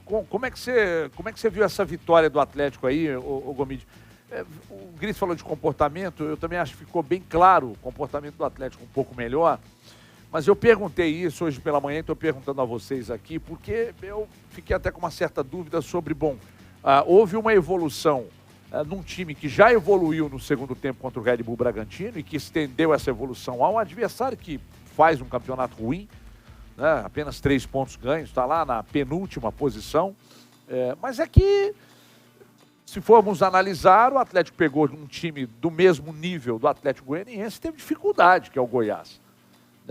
como é que você viu essa vitória do Atlético aí, o Gomide? O Gris falou de comportamento, eu também acho que ficou bem claro o comportamento do Atlético um pouco melhor, mas eu perguntei isso hoje pela manhã, estou perguntando a vocês aqui, porque eu fiquei até com uma certa dúvida sobre, houve uma evolução num time que já evoluiu no segundo tempo contra o Red Bull Bragantino e que estendeu essa evolução a um adversário que faz um campeonato ruim, né? Apenas 3 pontos ganhos, está lá na penúltima posição, mas é que, se formos analisar, o Atlético pegou um time do mesmo nível do Atlético Goianiense e teve dificuldade, que é o Goiás.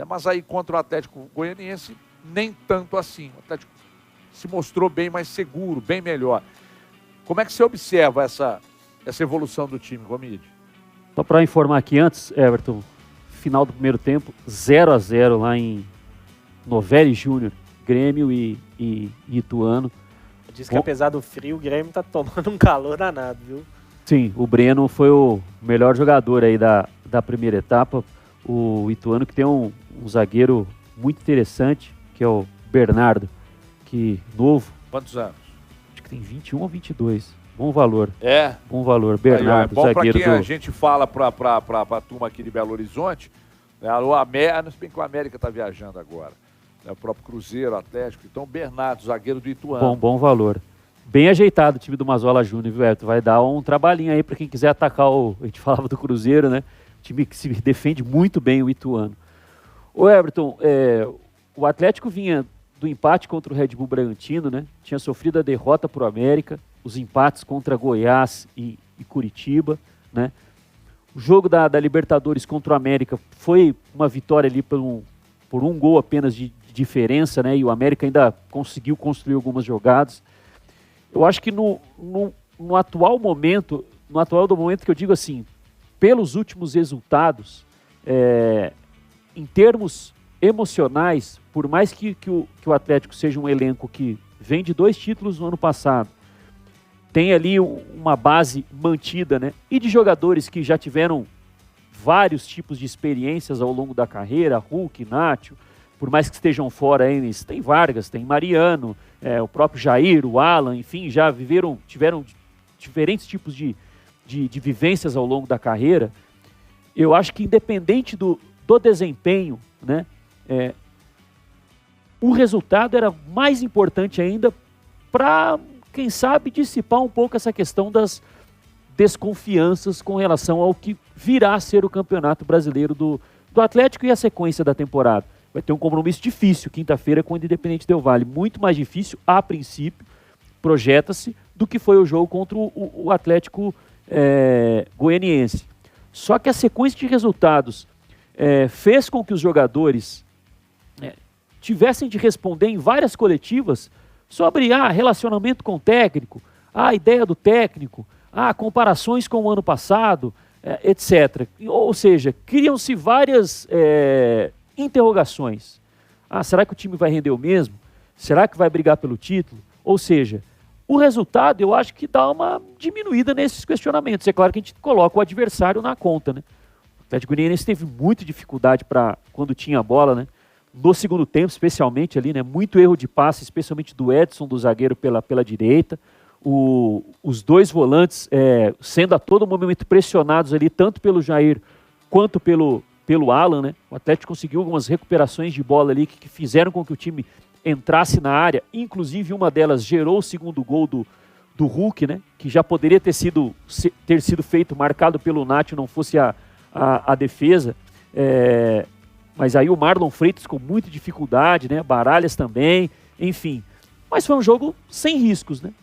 Mas aí contra o Atlético Goianiense, nem tanto assim. O Atlético se mostrou bem mais seguro, bem melhor. Como é que você observa essa evolução do time, Gomide? Só para informar aqui antes, Everton, final do primeiro tempo, 0-0 lá em Novelli Júnior, Grêmio e Ituano. Diz que apesar do frio, o Grêmio tá tomando um calor danado, viu? Sim, o Breno foi o melhor jogador aí da primeira etapa. O Ituano, que tem um zagueiro muito interessante, que é o Bernardo, que novo. Quantos anos? Acho que tem 21 ou 22. Bom valor. Bom valor. Bernardo, bom zagueiro pra quem a gente fala pra turma aqui de Belo Horizonte, né? Não sei bem que o América tá viajando agora. O próprio Cruzeiro, Atlético. Então, Bernardo, zagueiro do Ituano. Bom valor. Bem ajeitado o time do Mazola Júnior, viu, Everton? Vai dar um trabalhinho aí para quem quiser atacar a gente falava do Cruzeiro, né? Time que se defende muito bem, o Ituano. Ô, Everton, o Atlético vinha do empate contra o Red Bull Bragantino, né? Tinha sofrido a derrota para o América, os empates contra Goiás e Curitiba, né? O jogo da Libertadores contra o América foi uma vitória ali por um gol apenas de diferença, né? E o América ainda conseguiu construir algumas jogadas. Eu acho que no atual momento que eu digo assim, pelos últimos resultados, em termos emocionais, por mais que o Atlético seja um elenco que vem de 2 títulos no ano passado, tem ali uma base mantida, né? E de jogadores que já tiveram vários tipos de experiências ao longo da carreira, Hulk, Nacho, por mais que estejam fora aí, tem Vargas, tem Mariano, o próprio Jair, o Alan, enfim, já tiveram diferentes tipos de vivências ao longo da carreira. Eu acho que independente do desempenho, né, o resultado era mais importante ainda para, quem sabe, dissipar um pouco essa questão das desconfianças com relação ao que virá a ser o Campeonato Brasileiro do Atlético e a sequência da temporada. Vai ter um compromisso difícil quinta-feira com o Independente Del Valle, muito mais difícil, a princípio, projeta-se, do que foi o jogo contra o Atlético Goianiense. Só que a sequência de resultados fez com que os jogadores tivessem de responder em várias coletivas sobre relacionamento com o técnico, a ideia do técnico, comparações com o ano passado, etc. Ou seja, criam-se várias interrogações. Será que o time vai render o mesmo? Será que vai brigar pelo título? Ou seja, o resultado eu acho que dá uma diminuída nesses questionamentos. É claro que a gente coloca o adversário na conta, né? O Atlético Goianiense teve muita dificuldade para quando tinha a bola, né? No segundo tempo, especialmente ali, né? Muito erro de passe, especialmente do Edson, do zagueiro pela direita. Os 2 volantes sendo a todo momento pressionados ali, tanto pelo Jair quanto pelo Alan, né? O Atlético conseguiu algumas recuperações de bola ali que fizeram com que o time entrasse na área, inclusive uma delas gerou o segundo gol do Hulk, né? Que já poderia ter sido feito, marcado pelo Nacho, não fosse a defesa. Mas aí o Marlon Freitas com muita dificuldade, né? Baralhas também, enfim. Mas foi um jogo sem riscos, né?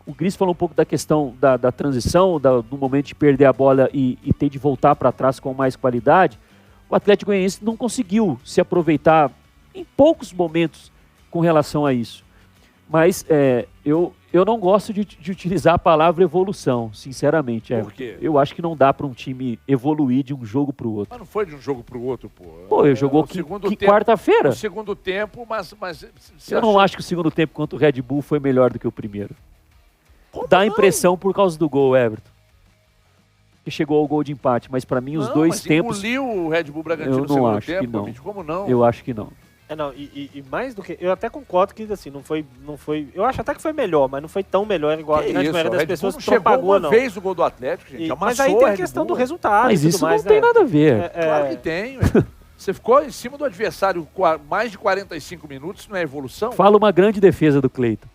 O Gris falou um pouco da questão da transição, do momento de perder a bola e ter de voltar para trás com mais qualidade. O Atlético Goianiense não conseguiu se aproveitar em poucos momentos com relação a isso. Mas eu não gosto de utilizar a palavra evolução, sinceramente. Por quê? Eu acho que não dá para um time evoluir de um jogo para o outro. Mas não foi de um jogo para o outro, pô. Ele jogou quarta-feira. No segundo tempo, mas eu não acho que o segundo tempo contra o Red Bull foi melhor do que o primeiro. Dá a impressão por causa do gol, Everton. Que chegou ao gol de empate, mas para mim os dois tempos... engoliu o Red Bull Bragantino no segundo tempo, Gomide, como não? Eu acho que não. E mais do que... Eu até concordo que, assim, não foi... Eu acho até que foi melhor, mas não foi tão melhor igual a grande maioria das pessoas que propagou, não. Vez o gol do Atlético, gente. Mas aí tem a questão do resultado. Mas isso mais, não tem nada a ver. Claro que tem. Você ficou em cima do adversário mais de 45 minutos, não é evolução? Fala uma grande defesa do Cleiton.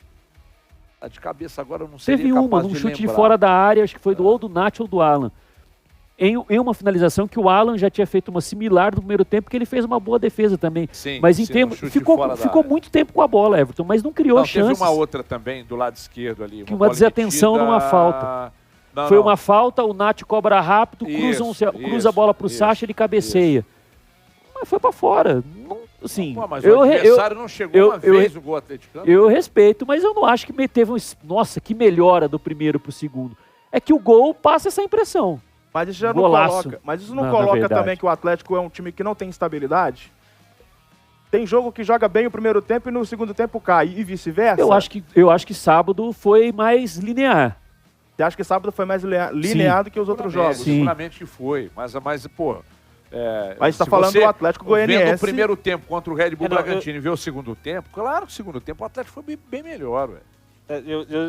De cabeça agora eu não sei. Teve um chute de fora da área, acho que foi ou do Nath ou do Alan. Em uma finalização que o Alan já tinha feito uma similar no primeiro tempo, que ele fez uma boa defesa também. Sim, mas em termos, ficou muito tempo com a bola, Everton, mas não criou chances. Teve uma outra também do lado esquerdo ali. Uma desatenção numa falta. Foi uma falta, o Nath cobra rápido, cruza a bola pro Sacha, ele cabeceia. Mas foi pra fora. Não, assim, mas o adversário não chegou uma vez o gol atleticano. Eu respeito, mas eu não acho que teve nossa, que melhora do primeiro pro segundo. É que o gol passa essa impressão. Mas isso já não coloca. Mas isso não coloca também que o Atlético é um time que não tem estabilidade? Tem jogo que joga bem o primeiro tempo e no segundo tempo cai, e vice-versa? Eu acho que sábado foi mais linear. Você acha que sábado foi mais linear do que os outros jogos? Sim. Seguramente que foi. Mas pô... mas você está falando do Atlético Goianiense. Vendo o primeiro tempo contra o Red Bull Bragantino e ver o segundo tempo, claro que o segundo tempo o Atlético foi bem melhor, velho.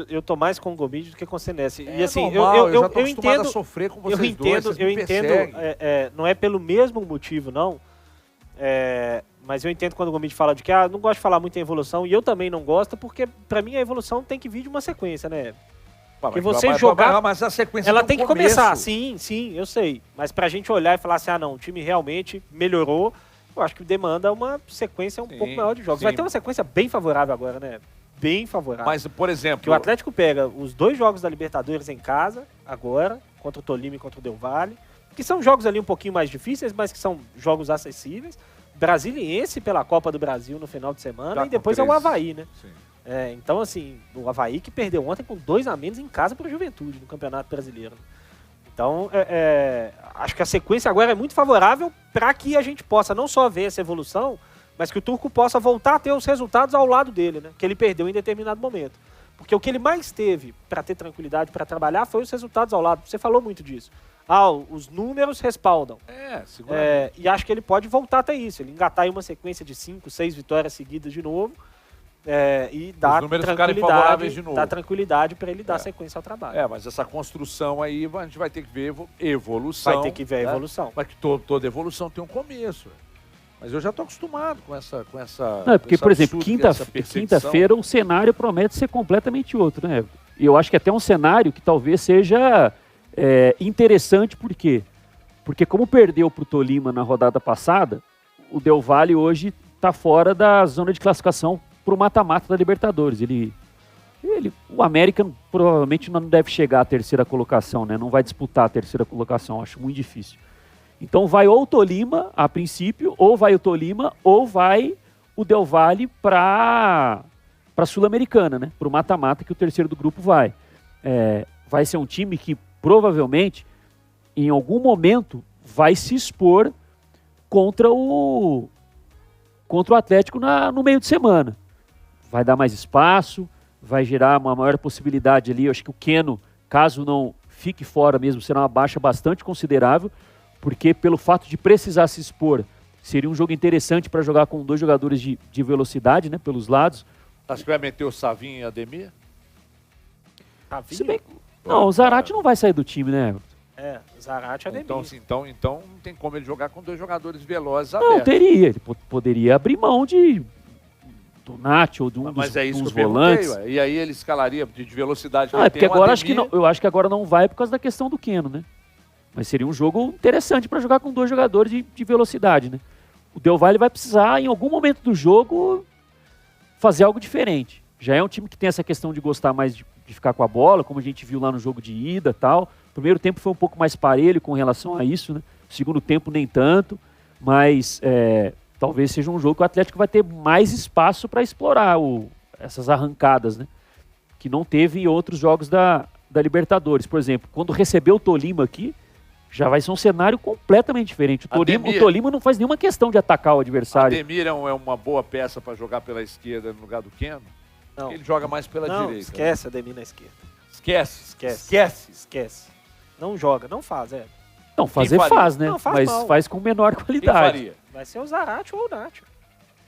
Eu tô mais com o Gomide do que com o Senesi. E assim, eu já tô acostumado a sofrer com vocês eu entendo, não é pelo mesmo motivo, não. Mas eu entendo quando o Gomide fala de que não gosto de falar muito em evolução, e eu também não gosto, porque pra mim a evolução tem que vir de uma sequência, né? Porque você jogar, mas a sequência ela tem que começar, sim, eu sei. Mas pra gente olhar e falar assim, não, o time realmente melhorou, eu acho que demanda uma sequência pouco maior de jogos. Vai ter uma sequência bem favorável agora, né? Bem favorável. Mas, por exemplo... Que o Atlético pega os 2 jogos da Libertadores em casa, agora, contra o Tolima e contra o Del Valle, que são jogos ali um pouquinho mais difíceis, mas que são jogos acessíveis. Brasiliense pela Copa do Brasil no final de semana, e depois é o Avaí, né? Sim. Então, assim, o Avaí que perdeu ontem com 2 a menos em casa para o Juventude, no Campeonato Brasileiro. Então, acho que a sequência agora é muito favorável para que a gente possa não só ver essa evolução, mas que o Turco possa voltar a ter os resultados ao lado dele, né? Que ele perdeu em determinado momento. Porque o que ele mais teve para ter tranquilidade para trabalhar foi os resultados ao lado. Você falou muito disso. Os números respaldam. E acho que ele pode voltar a ter isso. Ele engatar aí uma sequência de 5, 6 vitórias seguidas de novo. E dar tranquilidade para ele dar sequência ao trabalho. Mas essa construção aí a gente vai ter que ver evolução. Vai ter que ver a evolução. Mas que toda evolução tem um começo. Mas eu já estou acostumado com essa não, porque, por exemplo, quinta-feira o cenário promete ser completamente outro, né? E eu acho que até um cenário que talvez seja interessante, por quê? Porque como perdeu para o Tolima na rodada passada, o Del Valle hoje está fora da zona de classificação para o mata-mata da Libertadores. O América provavelmente não deve chegar à terceira colocação, né? Não vai disputar a terceira colocação, acho muito difícil. Então vai ou o Tolima, a princípio, ou vai o Tolima, ou vai o Del Valle para a Sul-Americana, né? Para o mata-mata que o terceiro do grupo vai. Vai ser um time que provavelmente, em algum momento, vai se expor contra o Atlético no meio de semana. Vai dar mais espaço, vai gerar uma maior possibilidade ali. Eu acho que o Keno, caso não fique fora mesmo, será uma baixa bastante considerável, porque pelo fato de precisar se expor, seria um jogo interessante para jogar com 2 jogadores de velocidade, né, pelos lados. Acho que vai meter o Savinho e Ademir? Se bem, não, o Zarate não vai sair do time, né? O Zarate e Ademir. Então não tem como ele jogar com 2 jogadores velozes abertos. Não, teria. Ele poderia abrir mão do Nath ou de um dos volantes. E aí ele escalaria de velocidade. Porque agora eu acho que agora não vai por causa da questão do Keno, né? Mas seria um jogo interessante para jogar com 2 jogadores de velocidade, né? O Del Valle vai precisar, em algum momento do jogo, fazer algo diferente. Já é um time que tem essa questão de gostar mais de ficar com a bola, como a gente viu lá no jogo de ida e tal. O primeiro tempo foi um pouco mais parelho com relação a isso, né? O segundo tempo nem tanto, mas talvez seja um jogo que o Atlético vai ter mais espaço para explorar essas arrancadas, né? Que não teve em outros jogos da Libertadores. Por exemplo, quando recebeu o Tolima aqui, já vai ser um cenário completamente diferente. O Tolima não faz nenhuma questão de atacar o adversário. Ademir é uma boa peça para jogar pela esquerda no lugar do Keno? Não. Ele joga mais pela direita. Esquece Ademir na esquerda. Esquece. Não joga, não faz, Não, fazer faz, né? Não, faz mas faz com menor qualidade. Vai ser o Zarate ou o Nath.